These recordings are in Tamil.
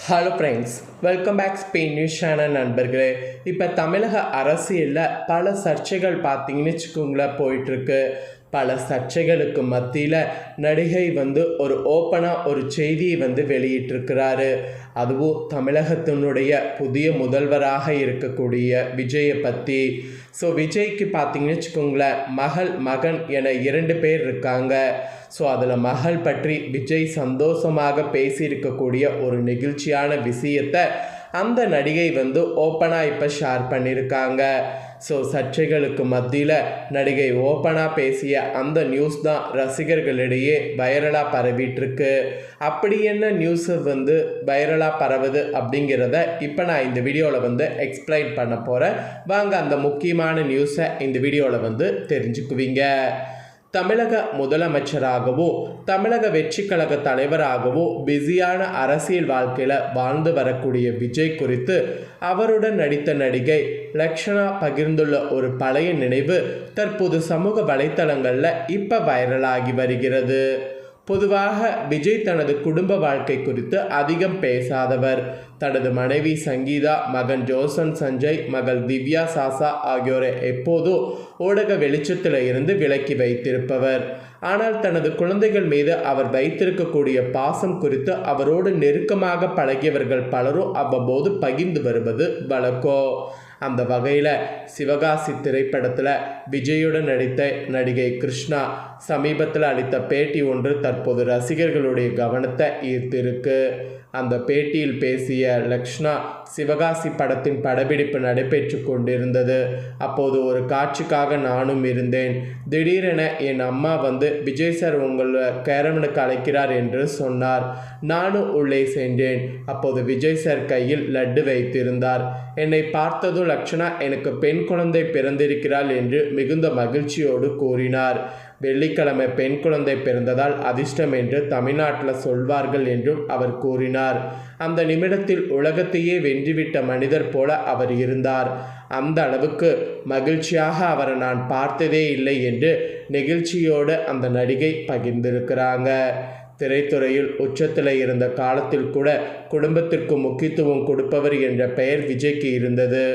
Hello friends, welcome back Spain news channel நண்பர்களே. இப்போ தமிழக அரசியலில் பல சர்ச்சைகள் பார்த்தீங்கன்னு வச்சுக்கோங்களேன் போயிட்டுருக்கு. பல சர்ச்சைகளுக்கு மத்தியில் நடிகை ஒரு ஓப்பனாக ஒரு செய்தியை வெளியிட்டிருக்கிறாரு. அதுவும் தமிழகத்தினுடைய புதிய முதல்வராக இருக்கக்கூடிய விஜயை பற்றி. ஸோ விஜய்க்கு பார்த்தீங்கன்னு வச்சுக்கோங்களேன் மகள் மகன் என 2 பேர் இருக்காங்க. ஸோ அதில் மகள் பற்றி விஜய் சந்தோஷமாக பேசியிருக்கக்கூடிய ஒரு நெகிழ்ச்சியான விஷயத்தை அந்த நடிகை ஓப்பனாக இப்போ ஷேர் பண்ணியிருக்காங்க. ஸோ சர்ச்சைகளுக்கு மத்தியில் நடிகை ஓப்பனாக பேசிய அந்த நியூஸ் தான் ரசிகர்களிடையே வைரலாக பரவிட்டுருக்கு. அப்படி என்ன நியூஸை வைரலாக பரவுது அப்படிங்கிறத இப்போ நான் இந்த வீடியோவில் எக்ஸ்பிளைன் பண்ண போகிறேன். வாங்க அந்த முக்கியமான நியூஸை இந்த வீடியோவில் தெரிஞ்சுக்குவீங்க. தமிழக முதலமைச்சராகவும் தமிழக வெற்றி கழக தலைவராகவும் பிஸியான அரசியல் வாழ்க்கையில் வாழ்ந்து வரக்கூடிய விஜய் குறித்து அவருடன் நடித்த நடிகை லக்ஷனா பகிர்ந்துள்ள ஒரு பழைய நினைவு தற்போது சமூக வலைத்தளங்களில் இப்போ வைரலாகி வருகிறது. பொதுவாக விஜய் தனது குடும்ப வாழ்க்கை குறித்து அதிகம் பேசாதவர். தனது மனைவி சங்கீதா, மகன் ஜோசன் சஞ்சய், மகள் திவ்யா சாசா ஆகியோரை எப்போதும் ஊடக வெளிச்சத்தில் இருந்து விலக்கி வைத்திருப்பவர். ஆனால் தனது குழந்தைகள் மீது அவர் வைத்திருக்கக்கூடிய பாசம் குறித்து அவரோடு நெருக்கமாக பழகியவர்கள் பலரும் அவ்வப்போது பகிர்ந்து வருவது வழக்கம். அந்த வகையில் சிவகாசி திரைப்படத்தில் விஜயுடன் நடித்த நடிகை கிருஷ்ணா சமீபத்தில் அளித்த பேட்டி ஒன்று தற்போது ரசிகர்களுடைய கவனத்தை ஈர்த்திருக்கு. அந்த பேட்டியில் பேசிய லக்ஷ்னா, சிவகாசி படத்தின் படப்பிடிப்பு நடைபெற்று கொண்டிருந்தது. அப்போது ஒரு காட்சிக்காக நானும் இருந்தேன். திடீரென என் அம்மா விஜய் சார் உங்களை கேரவனுக்கு அழைக்கிறார் என்று சொன்னார். நானும் உள்ளே சென்றேன். அப்போது விஜய் சார் கையில் லட்டு வைத்திருந்தார். என்னை பார்த்ததும் லக்ஷ்னா எனக்கு பெண் குழந்தை பிறந்திருக்கிறாள் என்று மிகுந்த மகிழ்ச்சியோடு கூறினார். வெள்ளிக்கிழமை பெண் குழந்தை பிறந்ததால் அதிர்ஷ்டம் என்று தமிழ்நாட்டில் சொல்வார்கள் என்றும் அவர் கூறினார். அந்த நிமிடத்தில் உலகத்தையே வென்றுவிட்ட மனிதர் போல அவர் இருந்தார். அந்த அளவுக்கு மகிழ்ச்சியாக அவரை நான் பார்த்ததே இல்லை என்று நெகிழ்ச்சியோடு அந்த நடிகை பகிர்ந்திருக்கிறாங்க. திரைத்துறையில் உச்சத்தில் இருந்த காலத்தில் கூட குடும்பத்திற்கு முக்கியத்துவம் கொடுப்பவர் என்ற பெயர் விஜய்க்கு இருந்தது.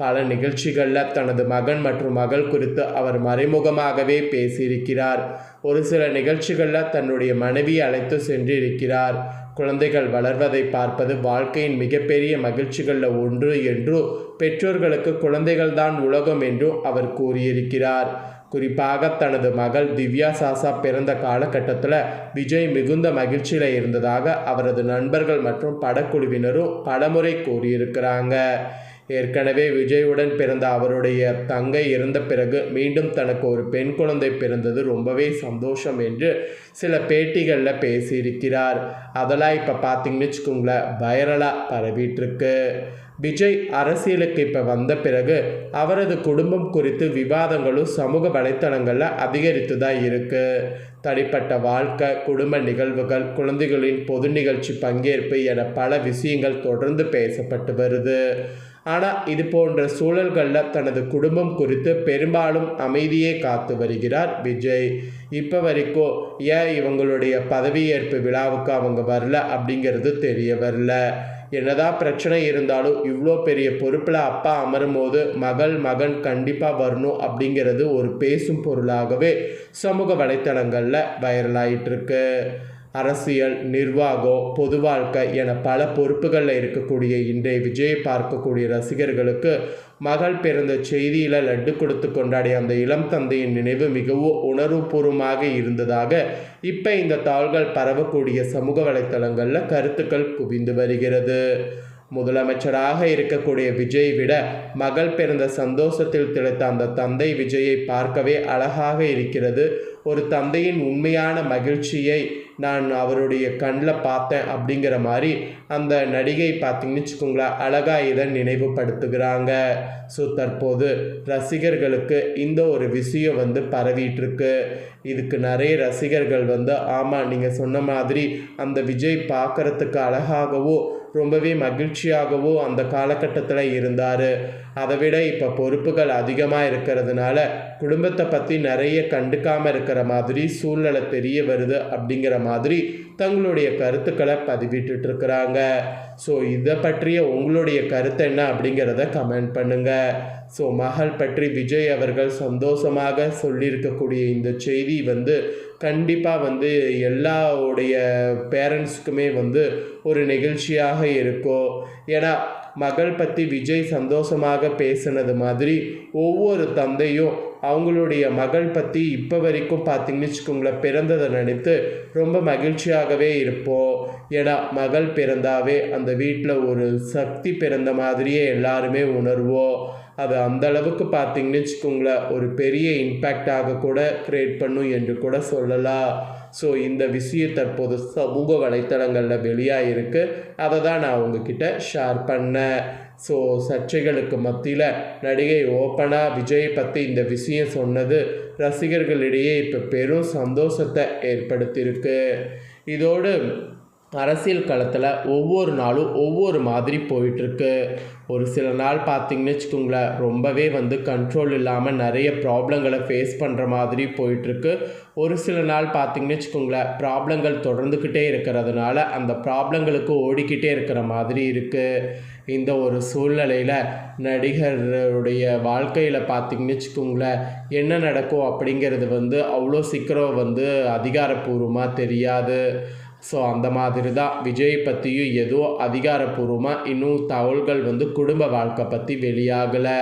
பல நிகழ்ச்சிகளில் தனது மகன் மற்றும் மகள் குறித்து அவர் மறைமுகமாகவே பேசியிருக்கிறார். ஒரு சில நிகழ்ச்சிகளில் தன்னுடைய மனைவியை அழைத்து சென்றிருக்கிறார். குழந்தைகள் வளர்வதை பார்ப்பது வாழ்க்கையின் மிகப்பெரிய மகிழ்ச்சிகளில் ஒன்று என்றும் பெற்றோர்களுக்கு குழந்தைகள்தான் உலகம் என்றும் அவர் கூறியிருக்கிறார். குறிப்பாக தனது மகள் திவ்யா சாசா பிறந்த காலகட்டத்தில் விஜய் மிகுந்த மகிழ்ச்சியில் இருந்ததாக அவரது நண்பர்கள் மற்றும் படக்குழுவினரும் பலமுறை கூறியிருக்கிறாங்க. ஏற்கனவே விஜயுடன் பிறந்த அவருடைய தங்கை இறந்த பிறகு மீண்டும் தனக்கு ஒரு பெண் குழந்தை பிறந்தது ரொம்பவே சந்தோஷம் என்று சில பேட்டிகளில் பேசியிருக்கிறார். அதெல்லாம் இப்போ பார்த்தீங்கன்னு வச்சுக்கோங்களேன் வைரலாக பரவிட்டுருக்கு. விஜய் அரசியலுக்கு இப்போ வந்த பிறகு அவரது குடும்பம் குறித்து விவாதங்களும் சமூக வலைத்தளங்களில் அதிகரித்து தான் இருக்குது. தனிப்பட்ட வாழ்க்கை, குடும்ப நிகழ்வுகள், குழந்தைகளின் பொது நிகழ்ச்சி பங்கேற்பு என பல விஷயங்கள் தொடர்ந்து பேசப்பட்டு வருது. ஆனால் இது போன்ற சூழல்களில் தனது குடும்பம் குறித்து பெரும்பாலும் அமைதியே காத்து வருகிறார் விஜய். இப்போ வரைக்கும் ஏன் இவங்களுடைய பதவியேற்பு விழாவுக்கு அவங்க வரல அப்படிங்கிறது தெரிய வரல. என்னதான் பிரச்சனை இருந்தாலும் இவ்வளோ பெரிய பொறுப்பில் அப்பா அமரும் போது மகன் கண்டிப்பாக வரணும் அப்படிங்கிறது ஒரு பேசும் பொருளாகவே சமூக வலைத்தளங்களில் வைரலாயிட்டிருக்கு. அரசியல், நிர்வாகம், பொது வாழ்க்கை என பல பொறுப்புகளில் இருக்கக்கூடிய இன்றைய விஜயை பார்க்கக்கூடிய ரசிகர்களுக்கு மகள் பிறந்த செய்தியில் லட்டு கொடுத்து கொண்டாடிய அந்த இளம் தந்தையின் நினைவு மிகவும் உணர்வுபூர்வமாக இருந்ததாக இப்போ இந்த தாள்கள் பரவக்கூடிய சமூக வலைத்தளங்களில் கருத்துக்கள் குவிந்து வருகிறது. முதலமைச்சராக இருக்கக்கூடிய விஜய் விட மகள் பிறந்த சந்தோஷத்தில் திளைத்த அந்த தந்தை விஜயை பார்க்கவே அழகாக இருக்கிறது. ஒரு தந்தையின் உண்மையான மகிழ்ச்சியை நான் அவருடைய கண்ணில் பார்த்தேன் அப்படிங்கிற மாதிரி அந்த நடிகை பார்த்தீங்கன்னு வச்சுக்கோங்களேன் அழகாக இதை நினைவுபடுத்துகிறாங்க. ஸோ தற்போது ரசிகர்களுக்கு இந்த ஒரு விஷயம் பரவிட்டுருக்கு. இதுக்கு நிறைய ரசிகர்கள் ஆமாம் நீங்கள் சொன்ன மாதிரி அந்த விஜய் பார்க்குறதுக்கு அழகாகவும் ரொம்பவே மகிழ்ச்சியாகவும் அந்த காலகட்டத்தில் இருந்தார். அதை விட இப்போ பொறுப்புகள் அதிகமாக இருக்கிறதுனால குடும்பத்தை பற்றி நிறைய கண்டுக்காமல் இருக்கிற மாதிரி சூழ்நிலை தெரிய வருது அப்படிங்கிற மாதிரி தங்களுடைய கருத்துக்களை பதிவிட்டுருக்குறாங்க. ஸோ இதை பற்றிய உங்களுடைய கருத்து என்ன அப்படிங்கிறத கமெண்ட் பண்ணுங்கள். ஸோ மகள் பற்றி விஜய் அவர்கள் சந்தோஷமாக சொல்லியிருக்கக்கூடிய இந்த செய்தி கண்டிப்பாக எல்லாருடைய பேரண்ட்ஸுக்குமே ஒரு நிகழ்ச்சியாக இருக்கும். ஏன்னா மகள் பற்றி விஜய் சந்தோஷமாக பேசினது மாதிரி ஒவ்வொரு தந்தையும் அவங்களுடைய மகள் பற்றி இப்போ வரைக்கும் பார்த்திங்கன்னு வச்சுக்கோங்களேன் பிறந்ததை நினைத்து ரொம்ப மகிழ்ச்சியாகவே இருப்போம். ஏன்னா மகள் பிறந்தாவே அந்த வீட்டில் ஒரு சக்தி பிறந்த மாதிரியே எல்லாருமே உணர்வோம். அது அந்தளவுக்கு பார்த்திங்கன்னு வச்சுக்கோங்களேன் ஒரு பெரிய இம்பேக்டாக கூட க்ரியேட் பண்ணும் என்று கூட சொல்லலாம். ஸோ இந்த விஷயம் தற்போது சமூக வலைத்தளங்களில் வெளியாக இருக்குது. அதை தான் நான் உங்ககிட்ட ஷேர் பண்ணேன். ஸோ சர்ச்சைகளுக்கு மத்தியில் நடிகை ஓப்பனாக விஜயை பற்றி இந்த விஷயம் சொன்னது ரசிகர்களிடையே இப்போ பெரும் சந்தோஷத்தை ஏற்படுத்தியிருக்கு. இதோடு அரசியல் களத்தில் ஒவ்வொரு நாளும் ஒவ்வொரு மாதிரி போயிட்டுருக்கு. ஒரு சில நாள் பார்த்திங்கன்னு வச்சுக்கோங்களேன் ரொம்பவே கண்ட்ரோல் இல்லாமல் நிறைய ப்ராப்ளங்களை ஃபேஸ் பண்ணுற மாதிரி போயிட்டுருக்கு. ஒரு சில நாள் பார்த்திங்கன்னு வச்சுக்கோங்களேன் ப்ராப்ளங்கள் தொடர்ந்துக்கிட்டே இருக்கிறதுனால அந்த ப்ராப்ளங்களுக்கு ஓடிக்கிட்டே இருக்கிற மாதிரி இருக்குது. இந்த ஒரு சூழ்நிலையில் நடிகருடைய வாழ்க்கையில் பார்த்திங்கன்னு வச்சுக்கோங்களேன் என்ன நடக்கும் அப்படிங்கிறது அவ்வளோ சீக்கிரம் அதிகாரப்பூர்வமாக தெரியாது. ஸோ அந்த மாதிரி தான் விஜய் பற்றியும் எதுவும் அதிகாரப்பூர்வமாக இன்னும் தகவல்கள் குடும்ப வாழ்க்கை பற்றி வெளியாகலை.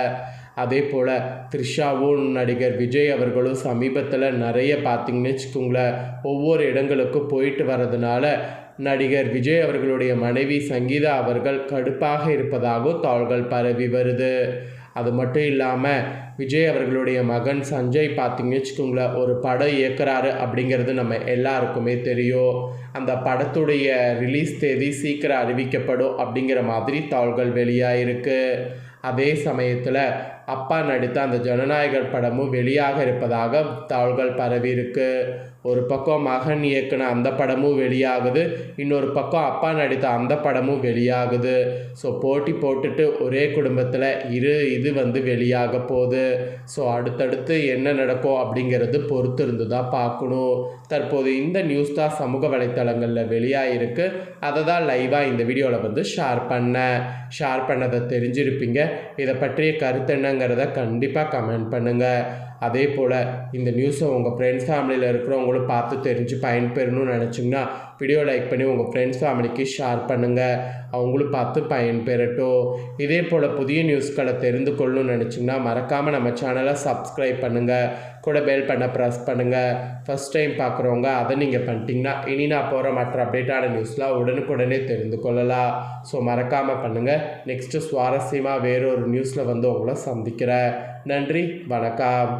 அதே போல் த்ரிஷாவும் நடிகர் விஜய் அவர்களும் சமீபத்தில் நிறைய பார்த்திங்கன்னு வச்சுக்கோங்களேன் ஒவ்வொரு இடங்களுக்கும் போயிட்டு வர்றதுனால நடிகர் விஜய் அவர்களுடைய மனைவி சங்கீதா அவர்கள் கடுப்பாக இருப்பதாகவும் தகவல்கள் பரவி வருது. அது மட்டும் இல்லாமல் விஜய் அவர்களுடைய மகன் சஞ்சய் பார்த்திங்கன்னு வச்சுக்கோங்களேன் ஒரு படம் இயக்குறாரு அப்படிங்கிறது நம்ம எல்லாருக்குமே தெரியும். அந்த படத்துடைய ரிலீஸ் தேதி சீக்கிரம் அறிவிக்கப்படும் அப்படிங்கிற மாதிரி தகவல்கள் வெளியாகிருக்கு. அதே சமயத்தில் அப்பா நடித்த அந்த ஜனநாயகர் படமும் வெளியாக இருப்பதாக தகவல்கள் பரவி இருக்கு. ஒரு பக்கம் மகன் இயக்குன அந்த படமும் வெளியாகுது, இன்னொரு பக்கம் அப்பா நடித்த அந்த படமும் வெளியாகுது. ஸோ போட்டி போட்டுட்டு ஒரே குடும்பத்தில் இது வெளியாக போகுது. ஸோ அடுத்தடுத்து என்ன நடக்கும் அப்படிங்கிறது பொறுத்து இருந்து தான் பார்க்கணும். தற்போது இந்த நியூஸ் தான் சமூக வலைத்தளங்களில் வெளியாகிருக்கு. அதை தான் லைவாக இந்த வீடியோவில் ஷேர் பண்ணதை தெரிஞ்சிருப்பீங்க. இதை பற்றிய கருத்து என்னங்கிறத கண்டிப்பாக கமெண்ட் பண்ணுங்கள். அதே போல் இந்த நியூஸை உங்கள் ஃப்ரெண்ட்ஸ் ஃபேமிலியில் இருக்கிறவங்களும் பார்த்து தெரிஞ்சு பயன்பெறணும்னு நினச்சிங்கன்னா வீடியோ லைக் பண்ணி உங்கள் ஃப்ரெண்ட்ஸ் ஃபேமிலிக்கு ஷேர் பண்ணுங்கள். அவங்களும் பார்த்து பயன்பெறட்டும். இதே போல் புதிய நியூஸ்களை தெரிந்து கொள்ளணும்னு நினச்சிங்கன்னா மறக்காமல் நம்ம சேனலை சப்ஸ்கிரைப் பண்ணுங்கள். கூட பெல் பண்ண ப்ரெஸ் பண்ணுங்கள். ஃபஸ்ட் டைம் பார்க்குறவங்க அதை நீங்கள் பண்ணிட்டீங்கன்னா இனி நான் போகிற மற்ற அப்டேட்டான நியூஸ்லாம் உடனுக்குடனே தெரிந்து கொள்ளலாம். ஸோ மறக்காமல் பண்ணுங்கள். நெக்ஸ்ட்டு சுவாரஸ்யமாக வேறொரு நியூஸில் உங்களை சந்திக்கிறேன். நன்றி, வணக்கம்.